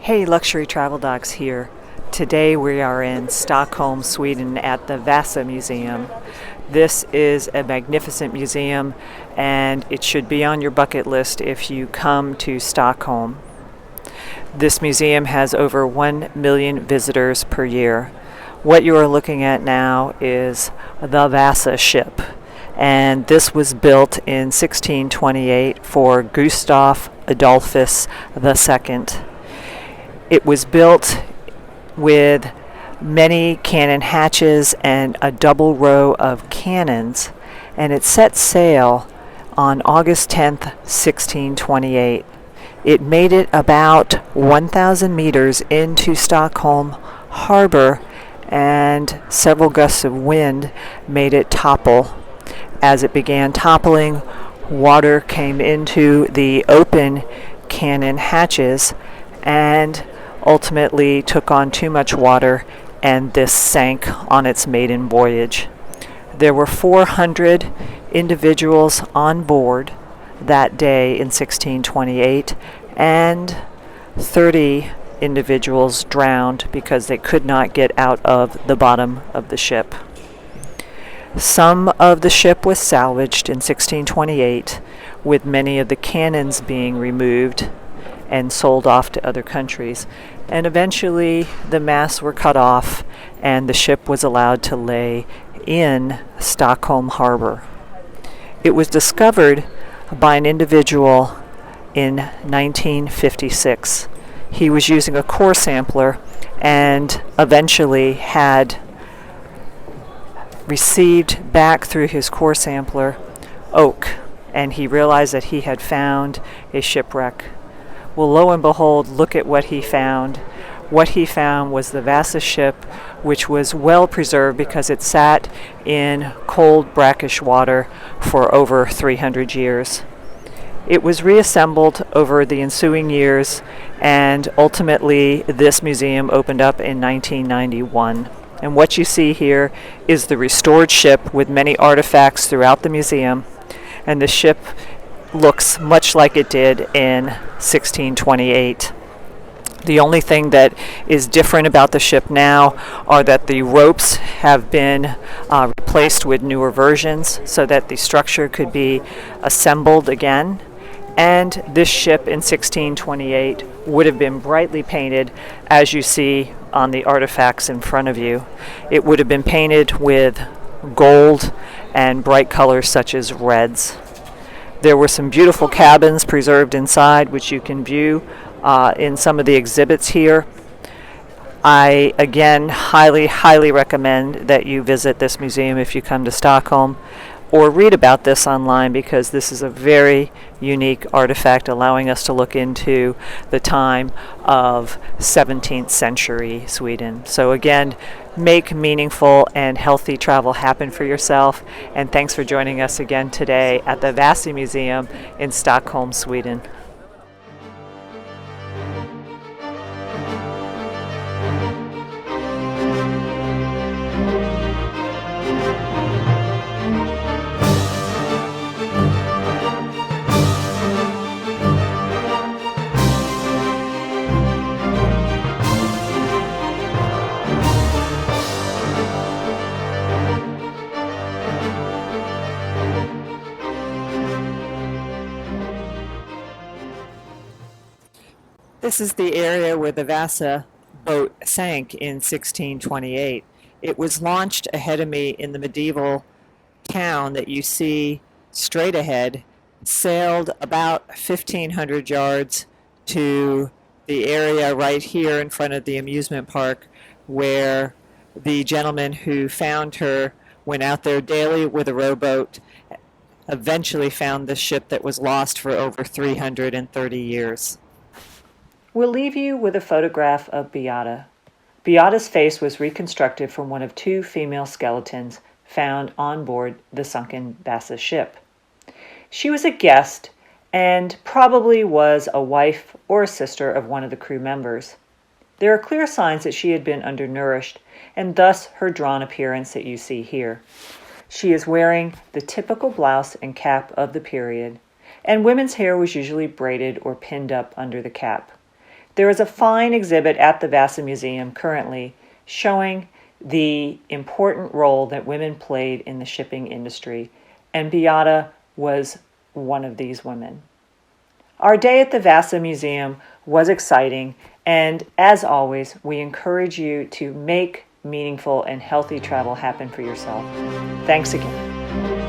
Hey, Luxury Travel Dogs here. Today we are in Stockholm, Sweden at the Vasa Museum. This is a magnificent museum and it should be on your bucket list if you come to Stockholm. This museum has over 1 million visitors per year. What you are looking at now is the Vasa ship, and this was built in 1628 for Gustav Adolphus II. It was built with many cannon hatches and a double row of cannons, and it set sail on August 10th, 1628. It made it about 1,000 meters into Stockholm harbor, and several gusts of wind made it topple. As it began toppling, water came into the open cannon hatches and ultimately took on too much water, and this sank on its maiden voyage. There were 400 individuals on board that day in 1628, and 30 individuals drowned because they could not get out of the bottom of the ship. Some of the ship was salvaged in 1628, with many of the cannons being removed and sold off to other countries. And eventually the masts were cut off and the ship was allowed to lay in Stockholm harbor. It was discovered by an individual in 1956. He was using a core sampler and eventually had received back through his core sampler oak, and he realized that he had found a shipwreck. Well, lo and behold, look at what he found. What he found was the Vasa ship, which was well preserved because it sat in cold, brackish water for over 300 years. It was reassembled over the ensuing years, and ultimately this museum opened up in 1991. And what you see here is the restored ship with many artifacts throughout the museum, and the ship looks much like it did in 1628. The only thing that is different about the ship now are that the ropes have been replaced with newer versions so that the structure could be assembled again. And this ship in 1628 would have been brightly painted, as you see on the artifacts in front of you. It would have been painted with gold and bright colors such as reds. There were some beautiful cabins preserved inside, which you can view in some of the exhibits here. I, again, highly recommend that you visit this museum if you come to Stockholm, or read about this online, because this is a very unique artifact allowing us to look into the time of 17th century Sweden. So again, make meaningful and healthy travel happen for yourself, and thanks for joining us again today at the Vasa Museum in Stockholm, Sweden. This is the area where the Vasa boat sank in 1628. It was launched ahead of me in the medieval town that you see straight ahead, sailed about 1,500 yards to the area right here in front of the amusement park, where the gentleman who found her went out there daily with a rowboat, eventually found the ship that was lost for over 330 years. We'll leave you with a photograph of Beata. Beata's face was reconstructed from one of 2 female skeletons found on board the sunken Vasa ship. She was a guest and probably was a wife or a sister of one of the crew members. There are clear signs that she had been undernourished, and thus her drawn appearance that you see here. She is wearing the typical blouse and cap of the period, and women's hair was usually braided or pinned up under the cap. There is a fine exhibit at the Vasa Museum currently showing the important role that women played in the shipping industry, and Beata was one of these women. Our day at the Vasa Museum was exciting, and as always, we encourage you to make meaningful and healthy travel happen for yourself. Thanks again.